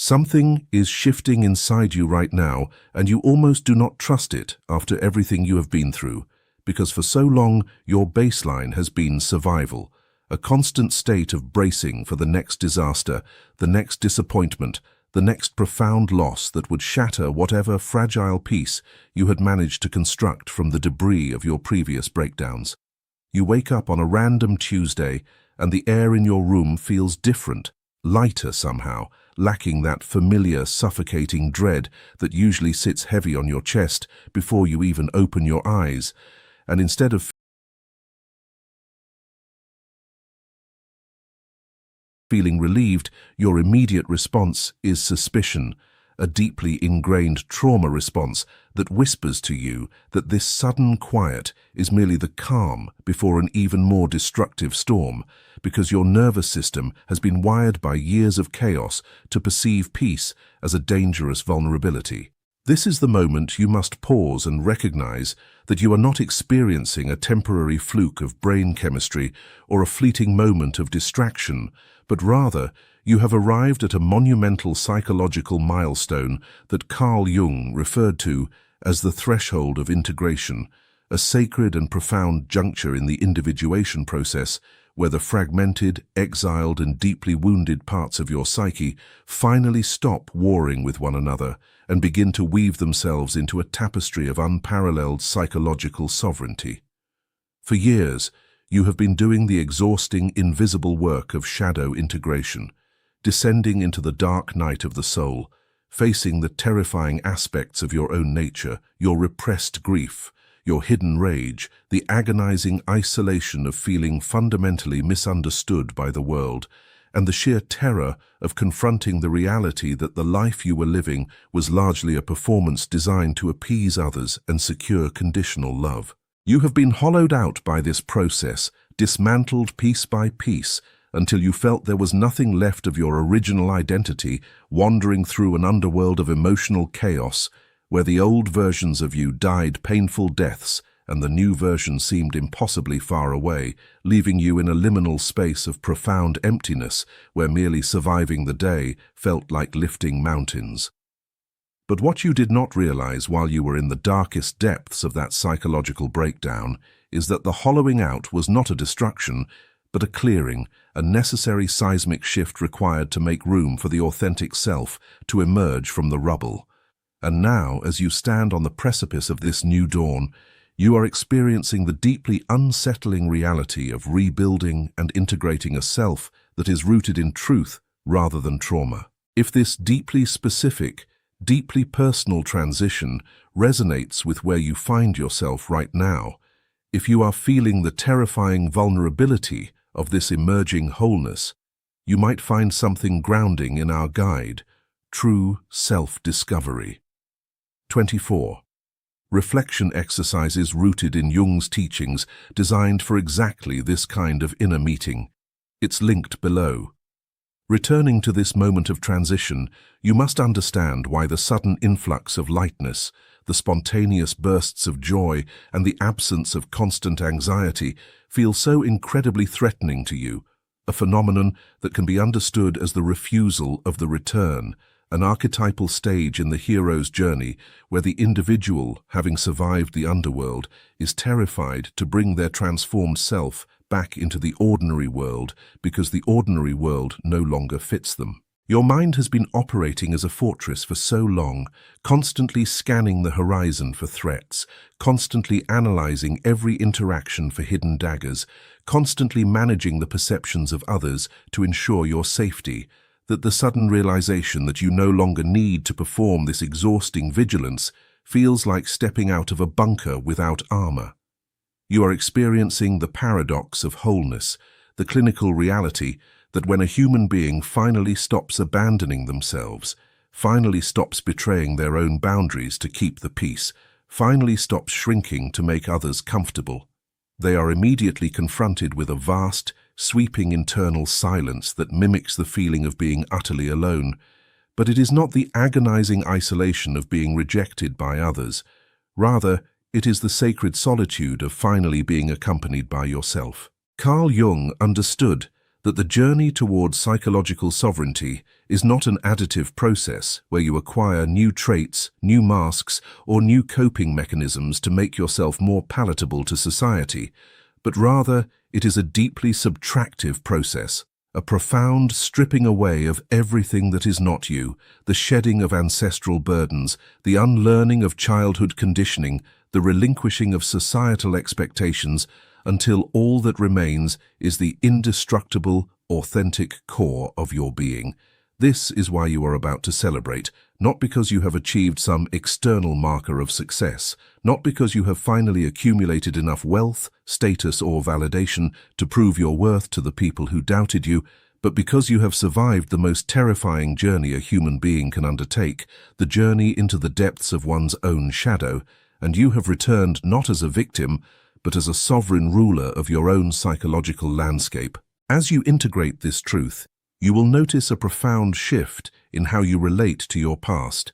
Something is shifting inside you right now, and you almost do not trust it after everything you have been through, because for so long your baseline has been survival, a constant state of bracing for the next disaster, the next disappointment, the next profound loss that would shatter whatever fragile piece you had managed to construct from the debris of your previous breakdowns. You wake up on a random Tuesday, and the air in your room feels different, lighter somehow, lacking that familiar, suffocating dread that usually sits heavy on your chest before you even open your eyes. And instead of feeling relieved, your immediate response is suspicion, a deeply ingrained trauma response that whispers to you that this sudden quiet is merely the calm before an even more destructive storm, because your nervous system has been wired by years of chaos to perceive peace as a dangerous vulnerability. This is the moment you must pause and recognize that you are not experiencing a temporary fluke of brain chemistry or a fleeting moment of distraction, but rather you have arrived at a monumental psychological milestone that Carl Jung referred to as the threshold of integration, a sacred and profound juncture in the individuation process where the fragmented, exiled, and deeply wounded parts of your psyche finally stop warring with one another and begin to weave themselves into a tapestry of unparalleled psychological sovereignty. For years, you have been doing the exhausting, invisible work of shadow integration, descending into the dark night of the soul, facing the terrifying aspects of your own nature, your repressed grief, your hidden rage, the agonizing isolation of feeling fundamentally misunderstood by the world, and the sheer terror of confronting the reality that the life you were living was largely a performance designed to appease others and secure conditional love. You have been hollowed out by this process, dismantled piece by piece, until you felt there was nothing left of your original identity, wandering through an underworld of emotional chaos, where the old versions of you died painful deaths and the new version seemed impossibly far away, leaving you in a liminal space of profound emptiness where merely surviving the day felt like lifting mountains. But what you did not realize while you were in the darkest depths of that psychological breakdown is that the hollowing out was not a destruction, but a clearing, a necessary seismic shift required to make room for the authentic self to emerge from the rubble. And now, as you stand on the precipice of this new dawn, you are experiencing the deeply unsettling reality of rebuilding and integrating a self that is rooted in truth rather than trauma. If this deeply specific, deeply personal transition resonates with where you find yourself right now, if you are feeling the terrifying vulnerability of this emerging wholeness, you might find something grounding in our guide, True Self-Discovery. 24. Reflection exercises rooted in Jung's teachings designed for exactly this kind of inner meeting. It's linked below. Returning to this moment of transition, you must understand why the sudden influx of lightness, the spontaneous bursts of joy, and the absence of constant anxiety feel so incredibly threatening to you, a phenomenon that can be understood as the refusal of the return, an archetypal stage in the hero's journey where the individual, having survived the underworld, is terrified to bring their transformed self back into the ordinary world because the ordinary world no longer fits them. Your mind has been operating as a fortress for so long, constantly scanning the horizon for threats, constantly analyzing every interaction for hidden daggers, constantly managing the perceptions of others to ensure your safety, that the sudden realization that you no longer need to perform this exhausting vigilance feels like stepping out of a bunker without armor. You are experiencing the paradox of wholeness, the clinical reality that when a human being finally stops abandoning themselves, finally stops betraying their own boundaries to keep the peace, finally stops shrinking to make others comfortable, they are immediately confronted with a vast, sweeping internal silence that mimics the feeling of being utterly alone. But it is not the agonizing isolation of being rejected by others. Rather, it is the sacred solitude of finally being accompanied by yourself. Carl Jung understood that the journey towards psychological sovereignty is not an additive process where you acquire new traits, new masks, or new coping mechanisms to make yourself more palatable to society, but rather it is a deeply subtractive process, a profound stripping away of everything that is not you, the shedding of ancestral burdens, the unlearning of childhood conditioning, the relinquishing of societal expectations, until all that remains is the indestructible, authentic core of your being. This is why you are about to celebrate, not because you have achieved some external marker of success, not because you have finally accumulated enough wealth, status, or validation to prove your worth to the people who doubted you, but because you have survived the most terrifying journey a human being can undertake, the journey into the depths of one's own shadow, and you have returned not as a victim, but as a sovereign ruler of your own psychological landscape. As you integrate this truth, you will notice a profound shift in how you relate to your past.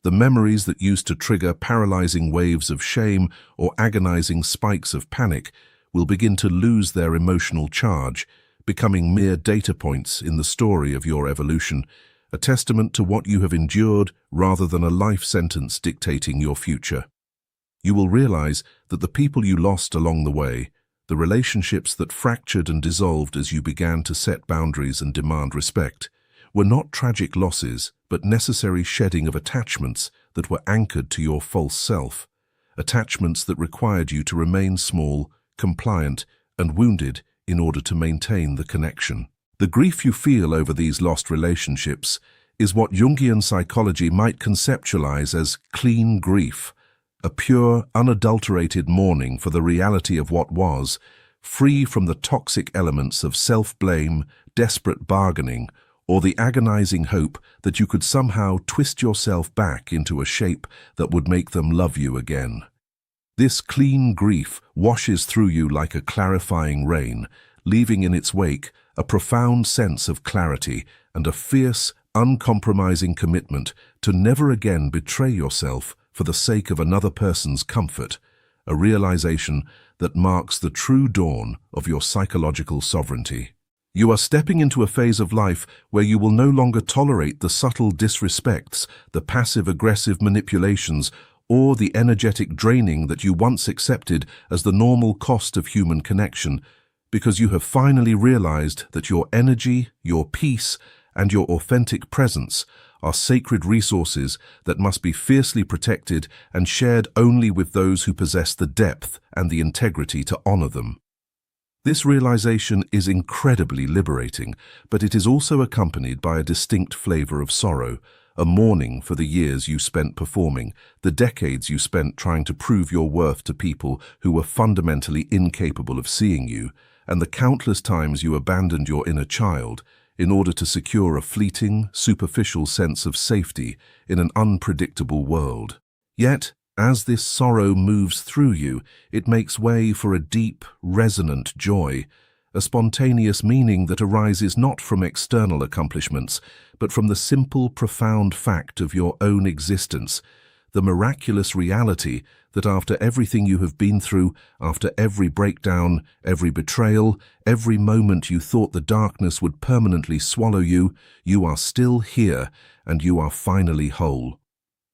The memories that used to trigger paralyzing waves of shame or agonizing spikes of panic will begin to lose their emotional charge, becoming mere data points in the story of your evolution, a testament to what you have endured rather than a life sentence dictating your future. You will realize that the people you lost along the way, the relationships that fractured and dissolved as you began to set boundaries and demand respect, were not tragic losses, but necessary shedding of attachments that were anchored to your false self, attachments that required you to remain small, compliant, and wounded in order to maintain the connection. The grief you feel over these lost relationships is what Jungian psychology might conceptualize as clean grief, a pure, unadulterated mourning for the reality of what was, free from the toxic elements of self-blame, desperate bargaining, or the agonizing hope that you could somehow twist yourself back into a shape that would make them love you again. This clean grief washes through you like a clarifying rain, leaving in its wake a profound sense of clarity and a fierce, uncompromising commitment to never again betray yourself for the sake of another person's comfort, a realization that marks the true dawn of your psychological sovereignty. You are stepping into a phase of life where you will no longer tolerate the subtle disrespects, the passive-aggressive manipulations, or the energetic draining that you once accepted as the normal cost of human connection, because you have finally realized that your energy, your peace, and your authentic presence are sacred resources that must be fiercely protected and shared only with those who possess the depth and the integrity to honor them. This realization is incredibly liberating, but it is also accompanied by a distinct flavor of sorrow, a mourning for the years you spent performing, the decades you spent trying to prove your worth to people who were fundamentally incapable of seeing you, and the countless times you abandoned your inner child in order to secure a fleeting, superficial sense of safety in an unpredictable world. Yet, as this sorrow moves through you, it makes way for a deep, resonant joy, a spontaneous meaning that arises not from external accomplishments, but from the simple, profound fact of your own existence, the miraculous reality that after everything you have been through, after every breakdown, every betrayal, every moment you thought the darkness would permanently swallow you, you are still here and you are finally whole.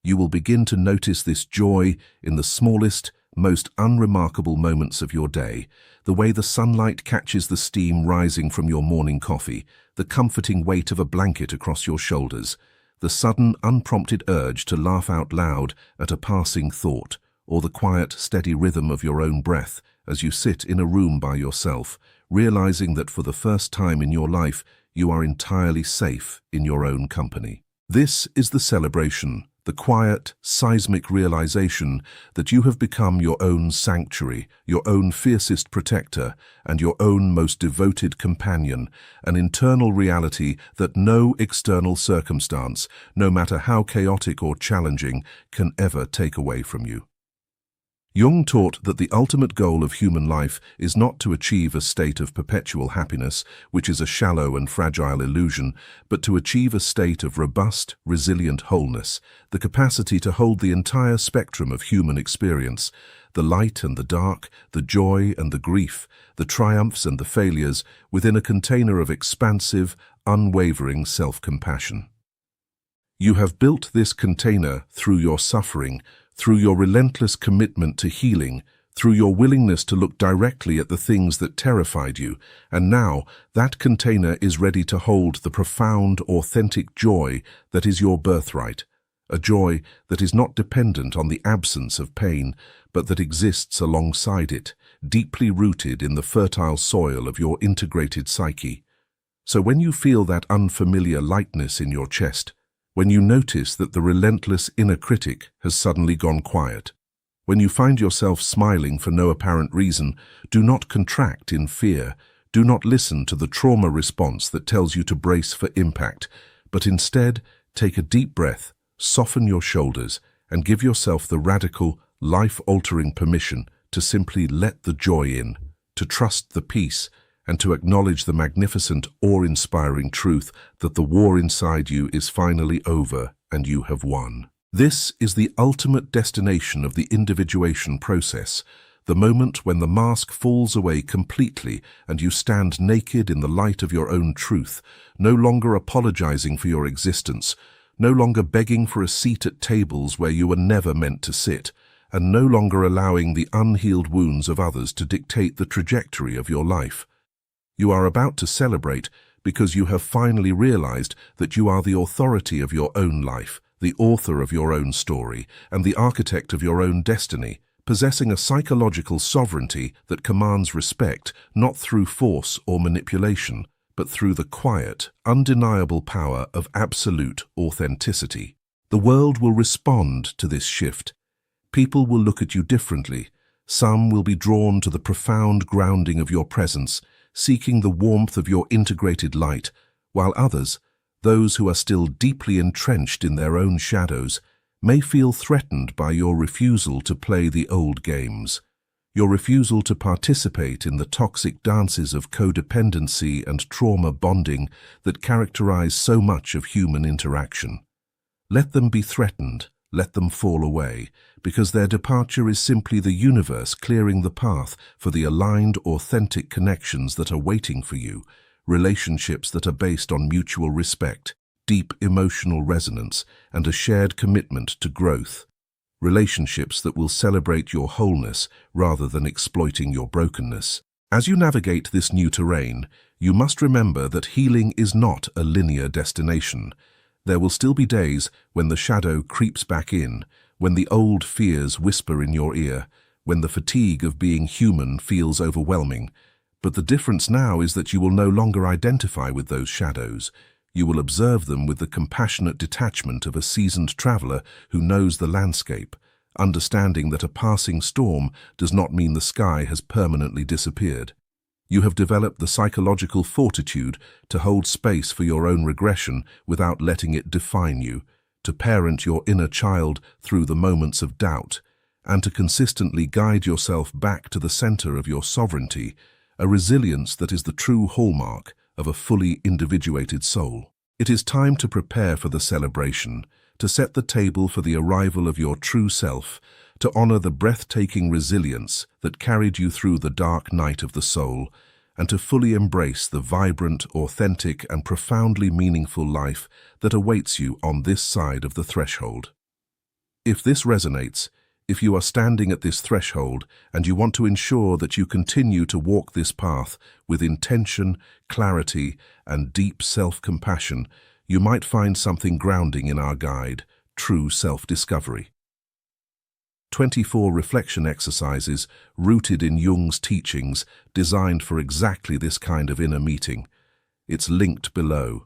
You will begin to notice this joy in the smallest, most unremarkable moments of your day, the way the sunlight catches the steam rising from your morning coffee, the comforting weight of a blanket across your shoulders, the sudden, unprompted urge to laugh out loud at a passing thought, or the quiet, steady rhythm of your own breath as you sit in a room by yourself, realizing that for the first time in your life, you are entirely safe in your own company. This is the celebration, the quiet, seismic realization that you have become your own sanctuary, your own fiercest protector, and your own most devoted companion, an internal reality that no external circumstance, no matter how chaotic or challenging, can ever take away from you. Jung taught that the ultimate goal of human life is not to achieve a state of perpetual happiness, which is a shallow and fragile illusion, but to achieve a state of robust, resilient wholeness, the capacity to hold the entire spectrum of human experience, the light and the dark, the joy and the grief, the triumphs and the failures, within a container of expansive, unwavering self-compassion. You have built this container through your suffering, through your relentless commitment to healing, through your willingness to look directly at the things that terrified you, and now that container is ready to hold the profound, authentic joy that is your birthright, a joy that is not dependent on the absence of pain, but that exists alongside it, deeply rooted in the fertile soil of your integrated psyche. So when you feel that unfamiliar lightness in your chest, when you notice that the relentless inner critic has suddenly gone quiet, when you find yourself smiling for no apparent reason, do not contract in fear. Do not listen to the trauma response that tells you to brace for impact, but instead take a deep breath, soften your shoulders, and give yourself the radical, life-altering permission to simply let the joy in, to trust the peace, and to acknowledge the magnificent, awe-inspiring truth that the war inside you is finally over and you have won. This is the ultimate destination of the individuation process, the moment when the mask falls away completely and you stand naked in the light of your own truth, no longer apologizing for your existence, no longer begging for a seat at tables where you were never meant to sit, and no longer allowing the unhealed wounds of others to dictate the trajectory of your life. You are about to celebrate because you have finally realized that you are the authority of your own life, the author of your own story, and the architect of your own destiny, possessing a psychological sovereignty that commands respect not through force or manipulation, but through the quiet, undeniable power of absolute authenticity. The world will respond to this shift. People will look at you differently. Some will be drawn to the profound grounding of your presence, seeking the warmth of your integrated light, while others, those who are still deeply entrenched in their own shadows, may feel threatened by your refusal to play the old games, your refusal to participate in the toxic dances of codependency and trauma bonding that characterize so much of human interaction. Let them be threatened, let them fall away, because their departure is simply the universe clearing the path for the aligned, authentic connections that are waiting for you, relationships that are based on mutual respect, deep emotional resonance, and a shared commitment to growth. Relationships that will celebrate your wholeness rather than exploiting your brokenness. As you navigate this new terrain, you must remember that healing is not a linear destination. There will still be days when the shadow creeps back in, when the old fears whisper in your ear, when the fatigue of being human feels overwhelming. But the difference now is that you will no longer identify with those shadows. You will observe them with the compassionate detachment of a seasoned traveler who knows the landscape, understanding that a passing storm does not mean the sky has permanently disappeared. You have developed the psychological fortitude to hold space for your own regression without letting it define you, to parent your inner child through the moments of doubt, and to consistently guide yourself back to the center of your sovereignty, a resilience that is the true hallmark of a fully individuated soul. It is time to prepare for the celebration, to set the table for the arrival of your true self, to honor the breathtaking resilience that carried you through the dark night of the soul, and to fully embrace the vibrant, authentic, and profoundly meaningful life that awaits you on this side of the threshold. If this resonates, if you are standing at this threshold and you want to ensure that you continue to walk this path with intention, clarity, and deep self-compassion, you might find something grounding in our guide, True Self-Discovery. 24 reflection exercises rooted in Jung's teachings, designed for exactly this kind of inner meeting. It's linked below.